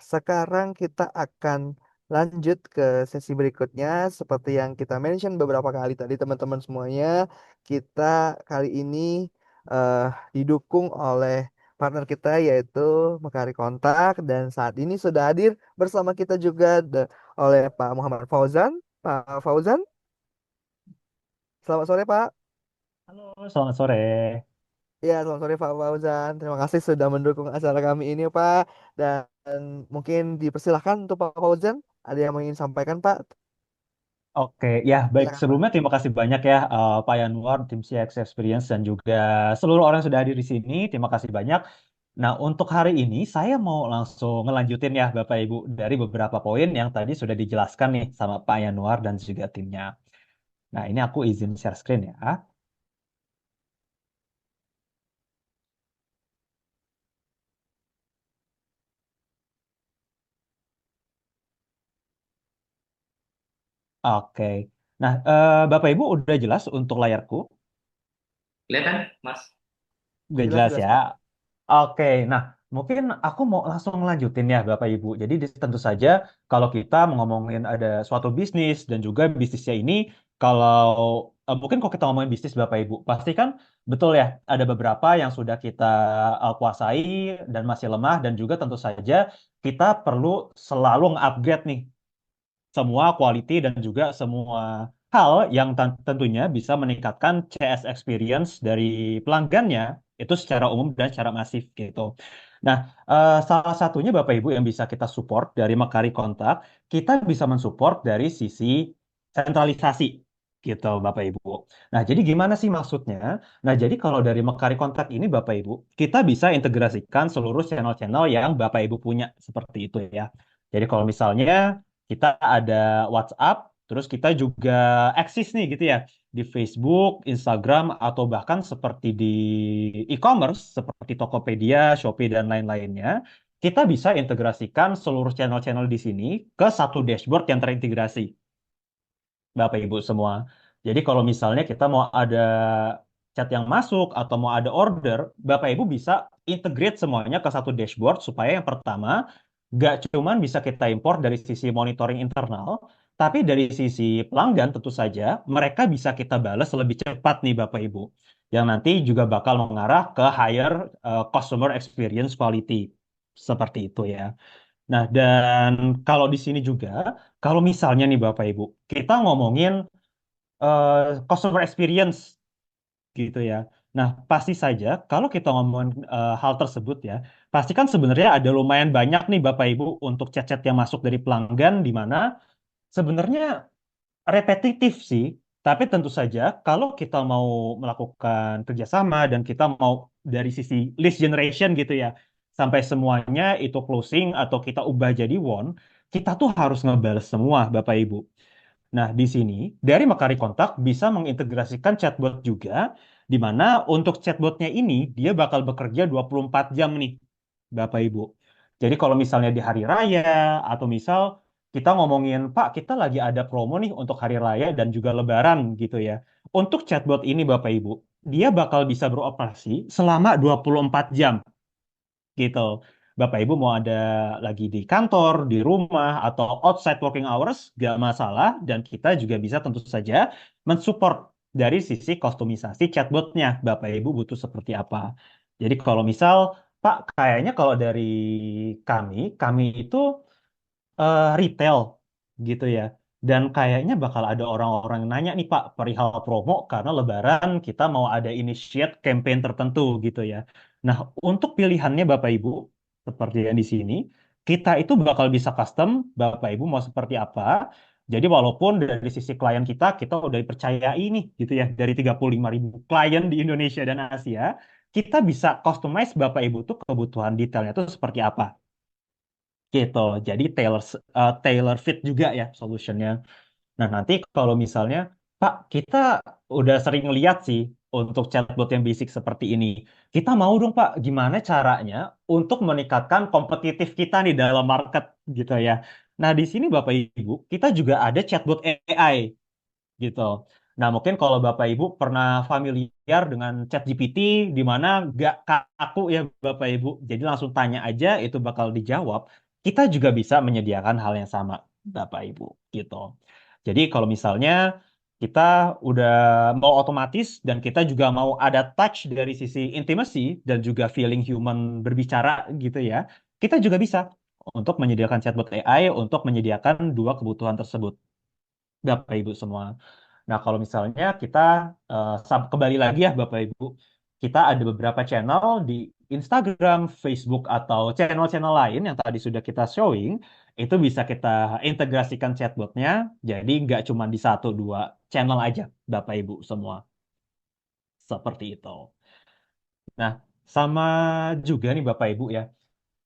sekarang kita akan lanjut ke sesi berikutnya. Seperti yang kita mention beberapa kali tadi teman-teman semuanya, kita kali ini eh, didukung oleh partner kita yaitu Mekari Kontak dan saat ini sudah hadir bersama kita juga oleh Pak Muhammad Fauzan. Pak Fauzan, selamat sore Pak. Halo, selamat sore. Ya, selamat sore Pak Fauzan. Terima kasih sudah mendukung acara kami ini Pak. Dan mungkin dipersilahkan untuk Pak Fauzan. Ada yang mau ingin sampaikan Pak? Oke, ya baik. Silakan Pak. Sebelumnya terima kasih banyak ya Pak Yanwar, tim CX Experience dan juga seluruh orang yang sudah hadir di sini. Terima kasih banyak. Nah, untuk hari ini saya mau langsung ngelanjutin ya Bapak Ibu dari beberapa poin yang tadi sudah dijelaskan nih sama Pak Yanwar dan juga timnya. Nah, ini aku izin share screen ya. Oke. Nah, Bapak Ibu udah jelas untuk layarku? Kelihatan, Mas? Udah jelas Jelas-jelas ya. Pak. Oke, nah mungkin aku mau langsung ngelanjutin ya Bapak Ibu. Jadi tentu saja kalau kita ngomongin ada suatu bisnis dan juga bisnisnya ini, kalau mungkin kalau kita ngomongin bisnis Bapak Ibu, pasti kan betul ya ada beberapa yang sudah kita kuasai dan masih lemah dan juga tentu saja kita perlu selalu nge-upgrade nih semua quality dan juga semua hal yang tentunya bisa meningkatkan CS experience dari pelanggannya itu secara umum dan secara masif gitu. Nah, salah satunya Bapak Ibu yang bisa kita support dari Makari Kontak, kita bisa mensupport dari sisi sentralisasi gitu Bapak Ibu. Nah, jadi gimana sih maksudnya? Nah, jadi kalau dari Makari Kontak ini Bapak Ibu, kita bisa integrasikan seluruh channel-channel yang Bapak Ibu punya seperti itu ya. Jadi kalau misalnya kita ada WhatsApp, terus kita juga eksis nih gitu ya di Facebook, Instagram, atau bahkan seperti di e-commerce seperti Tokopedia, Shopee, dan lain-lainnya. Kita bisa integrasikan seluruh channel-channel di sini ke satu dashboard yang terintegrasi, Bapak Ibu semua. Jadi kalau misalnya kita mau ada chat yang masuk atau mau ada order, Bapak Ibu bisa integrate semuanya ke satu dashboard supaya yang pertama nggak cuman bisa kita import dari sisi monitoring internal, tapi dari sisi pelanggan tentu saja mereka bisa kita balas lebih cepat nih Bapak Ibu. Yang nanti juga bakal mengarah ke higher customer experience quality. Seperti itu ya. Nah, dan kalau di sini juga, kalau misalnya nih Bapak Ibu, kita ngomongin eh, customer experience gitu ya. Nah, pasti saja kalau kita ngomongin hal tersebut ya, pasti kan sebenarnya ada lumayan banyak nih Bapak Ibu untuk chat-chat yang masuk dari pelanggan di mana sebenarnya repetitif sih. Tapi tentu saja kalau kita mau melakukan kerjasama dan kita mau dari sisi list generation gitu ya, sampai semuanya itu closing atau kita ubah jadi won, kita tuh harus ngebales semua Bapak Ibu. Nah, di sini dari Makari Kontak bisa mengintegrasikan chatbot juga, di mana untuk chatbotnya ini dia bakal bekerja 24 jam nih, Bapak Ibu. Jadi kalau misalnya di hari raya atau misal kita ngomongin, Pak, kita lagi ada promo nih untuk hari raya dan juga Lebaran gitu ya. Untuk chatbot ini Bapak Ibu, dia bakal bisa beroperasi selama 24 jam gitu. Bapak Ibu mau ada lagi di kantor, di rumah, atau outside working hours, gak masalah. Dan kita juga bisa tentu saja mensupport dari sisi kustomisasi chatbotnya. Bapak Ibu butuh seperti apa. Jadi kalau misal, Pak, kayaknya kalau dari kami itu retail gitu ya. Dan kayaknya bakal ada orang-orang yang nanya nih Pak, perihal promo karena Lebaran kita mau ada initiate campaign tertentu gitu ya. Nah, untuk pilihannya Bapak Ibu, seperti yang di sini, kita itu bakal bisa custom Bapak Ibu mau seperti apa. Jadi walaupun dari sisi klien kita udah dipercayai nih gitu ya, dari 35.000 klien di Indonesia dan Asia, kita bisa customize Bapak Ibu tuh kebutuhan detailnya itu seperti apa gitu. Jadi tailor fit juga ya solutionnya. Nah, nanti kalau misalnya, Pak, kita udah sering lihat sih untuk chatbot yang basic seperti ini. Kita mau dong, Pak, gimana caranya untuk meningkatkan kompetitif kita nih dalam market gitu ya. Nah, di sini Bapak Ibu, kita juga ada chatbot AI gitu. Nah, mungkin kalau Bapak Ibu pernah familiar dengan ChatGPT, di mana nggak kaku ya Bapak Ibu, jadi langsung tanya aja, itu bakal dijawab. kita juga bisa menyediakan hal yang sama, Bapak Ibu, gitu. Jadi kalau misalnya kita udah mau otomatis dan kita juga mau ada touch dari sisi intimacy dan juga feeling human berbicara gitu ya, kita juga bisa untuk menyediakan chatbot AI untuk menyediakan dua kebutuhan tersebut, Bapak Ibu semua. Nah, kalau misalnya kita kembali lagi ya Bapak Ibu, kita ada beberapa channel di Instagram, Facebook, atau channel-channel lain yang tadi sudah kita showing, itu bisa kita integrasikan chatbotnya, jadi nggak cuma di satu dua channel aja, Bapak Ibu semua. Seperti itu. Nah, sama juga nih Bapak Ibu ya,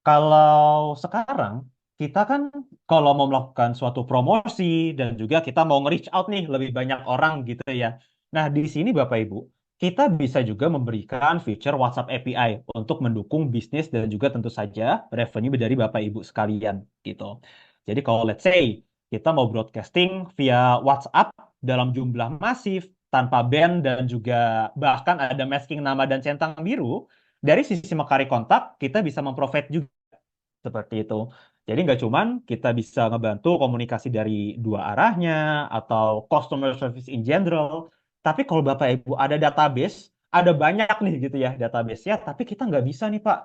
kalau sekarang kita kan kalau mau melakukan suatu promosi dan juga kita mau nge-reach out nih lebih banyak orang gitu ya. Nah, di sini Bapak Ibu, kita bisa juga memberikan feature WhatsApp API untuk mendukung bisnis dan juga tentu saja revenue dari Bapak Ibu sekalian gitu. Jadi kalau let's say kita mau broadcasting via WhatsApp dalam jumlah masif tanpa band dan juga bahkan ada masking nama dan centang biru, dari sisi Mekari Kontak kita bisa memprovide juga seperti itu. Jadi nggak cuman kita bisa ngebantu komunikasi dari dua arahnya atau customer service in general, tapi kalau Bapak Ibu ada database, ada banyak nih gitu ya database-nya, tapi kita nggak bisa nih Pak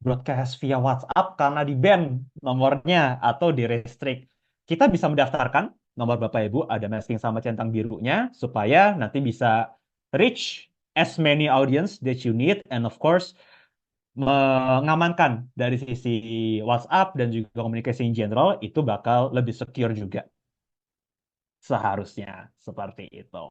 broadcast via WhatsApp karena di ban nomornya atau di restrict. Kita bisa mendaftarkan nomor Bapak Ibu, ada masking sama centang birunya supaya nanti bisa reach as many audience that you need and of course mengamankan dari sisi WhatsApp dan juga komunikasi in general itu bakal lebih secure juga seharusnya seperti itu.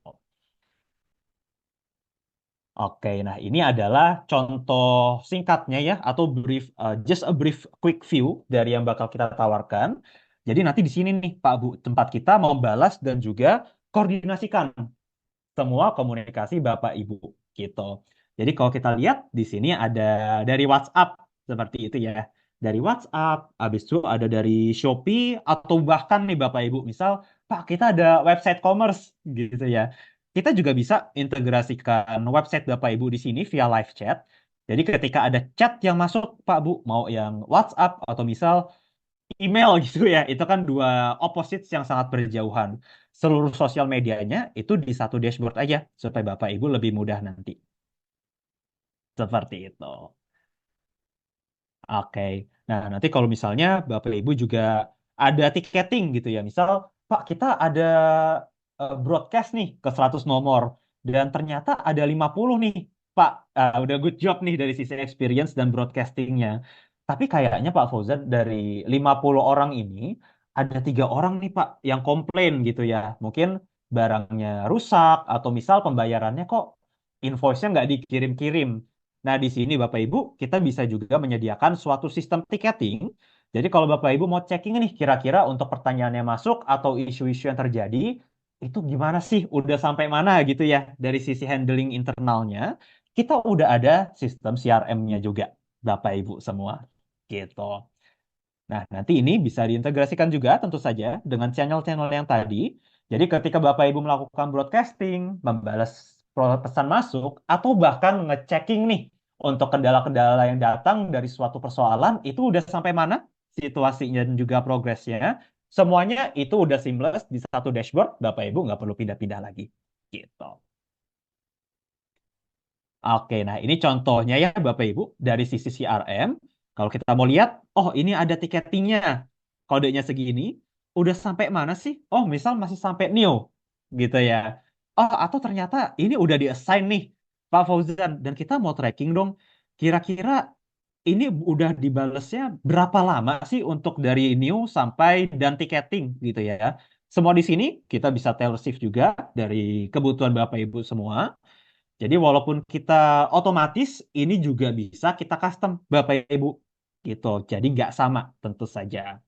Oke, nah ini adalah contoh singkatnya ya atau brief just a brief quick view dari yang bakal kita tawarkan. Jadi nanti di sini nih Pak Bu tempat kita membalas dan juga koordinasikan semua komunikasi Bapak Ibu gitu. Jadi kalau kita lihat di sini ada dari WhatsApp seperti itu ya. Dari WhatsApp, habis itu ada dari Shopee atau bahkan nih Bapak Ibu, misal Pak kita ada website commerce gitu ya. Kita juga bisa integrasikan website Bapak Ibu di sini via live chat. Jadi ketika ada chat yang masuk Pak Bu, mau yang WhatsApp atau misal email gitu ya, itu kan dua opposites yang sangat berjauhan. Seluruh sosial medianya itu di satu dashboard aja, supaya Bapak Ibu lebih mudah nanti. Seperti itu. Oke. Nah, nanti kalau misalnya Bapak Ibu juga ada tiketing gitu ya, misal, Pak kita ada broadcast nih ke 100 nomor, dan ternyata ada 50 nih, Pak, udah good job nih dari sisi experience dan broadcastingnya. Tapi kayaknya Pak Fauzan dari 50 orang ini, ada 3 orang nih Pak yang komplain gitu ya. Mungkin barangnya rusak, atau misal pembayarannya kok invoice-nya nggak dikirim-kirim. Nah, di sini Bapak Ibu, kita bisa juga menyediakan suatu sistem ticketing. Jadi kalau Bapak Ibu mau checking nih, kira-kira untuk pertanyaan yang masuk atau isu-isu yang terjadi, itu gimana sih? Udah sampai mana gitu ya dari sisi handling internalnya? Kita udah ada sistem CRM-nya juga, Bapak Ibu semua. Gitu. Nah, nanti ini bisa diintegrasikan juga tentu saja dengan channel-channel yang tadi. Jadi ketika Bapak Ibu melakukan broadcasting, membalas pesan masuk, atau bahkan ngechecking nih untuk kendala-kendala yang datang dari suatu persoalan, itu udah sampai mana situasinya dan juga progresnya. Semuanya itu udah seamless di satu dashboard, Bapak Ibu nggak perlu pindah-pindah lagi. Gitu. Oke, nah ini contohnya ya Bapak Ibu dari sisi CRM. Kalau kita mau lihat, oh ini ada tiketingnya, kodenya segini, udah sampai mana sih? Oh misal masih sampai new, gitu ya. Oh atau ternyata ini udah di-assign nih, Pak Fauzan, dan kita mau tracking dong. Kira-kira ini udah dibalesnya berapa lama sih untuk dari new sampai dan tiketing gitu ya. Semua di sini kita bisa tailor shift juga dari kebutuhan Bapak Ibu semua. Jadi walaupun kita otomatis, ini juga bisa kita custom, Bapak Ibu. Gitu. Jadi nggak sama tentu saja.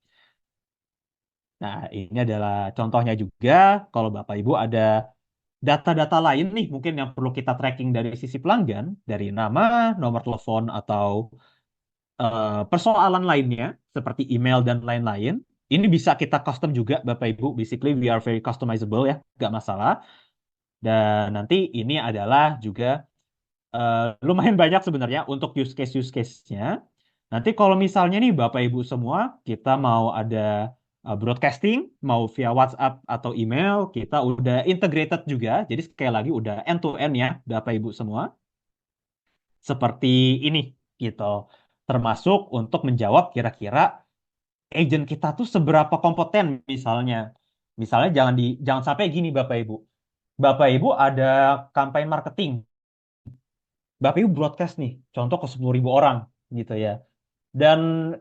Nah, ini adalah contohnya juga. Kalau Bapak Ibu ada data-data lain nih, mungkin yang perlu kita tracking dari sisi pelanggan, dari nama, nomor telepon, atau persoalan lainnya, seperti email dan lain-lain. Ini bisa kita custom juga, Bapak Ibu. Basically, we are very customizable ya, nggak masalah. Dan nanti ini adalah juga lumayan banyak sebenarnya untuk use case-nya. Nanti kalau misalnya nih Bapak Ibu semua, kita mau ada broadcasting, mau via WhatsApp atau email, kita udah integrated juga. Jadi sekali lagi udah end to end ya Bapak Ibu semua. Seperti ini gitu. Termasuk untuk menjawab kira-kira agent kita tuh seberapa kompeten misalnya. Misalnya jangan sampai gini Bapak Ibu. Bapak Ibu ada campaign marketing. Bapak Ibu broadcast nih, contoh ke 10.000 orang gitu ya. Dan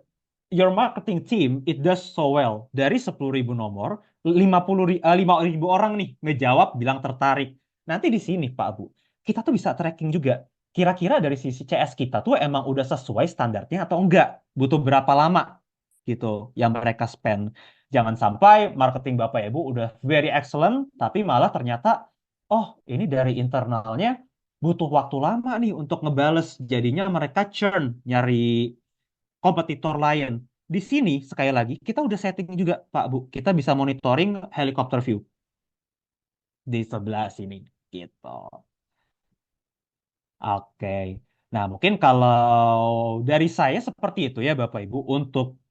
your marketing team it does so well. Dari 10.000 nomor, 5.000 orang nih ngejawab bilang tertarik. Nanti di sini Pak Bu, kita tuh bisa tracking juga. Kira-kira dari sisi CS kita tuh emang udah sesuai standarnya atau enggak? Butuh berapa lama gitu yang mereka spend. Jangan sampai marketing Bapak Ibu udah very excellent, tapi malah ternyata, oh ini dari internalnya butuh waktu lama nih untuk ngebales. Jadinya mereka churn, nyari kompetitor lain. Di sini, sekali lagi, kita udah setting juga, Pak Bu. Kita bisa monitoring helicopter view di sebelah sini. Gitu. Oke. Nah, mungkin kalau dari saya seperti itu ya, Bapak Ibu, untuk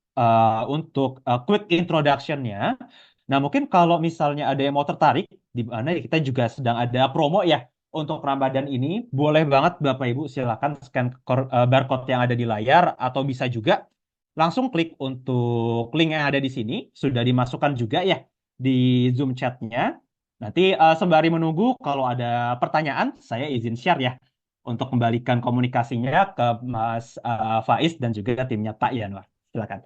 quick introduction-nya. Nah, mungkin kalau misalnya ada yang mau tertarik, di mana kita juga sedang ada promo ya untuk Ramadan ini, boleh banget Bapak Ibu silakan scan barcode yang ada di layar atau bisa juga langsung klik untuk link yang ada di sini, sudah dimasukkan juga ya di Zoom chat-nya. Nanti sembari menunggu kalau ada pertanyaan, saya izin share ya untuk kembalikan komunikasinya ke Mas Faiz dan juga timnya Pak Yanwar. Silakan.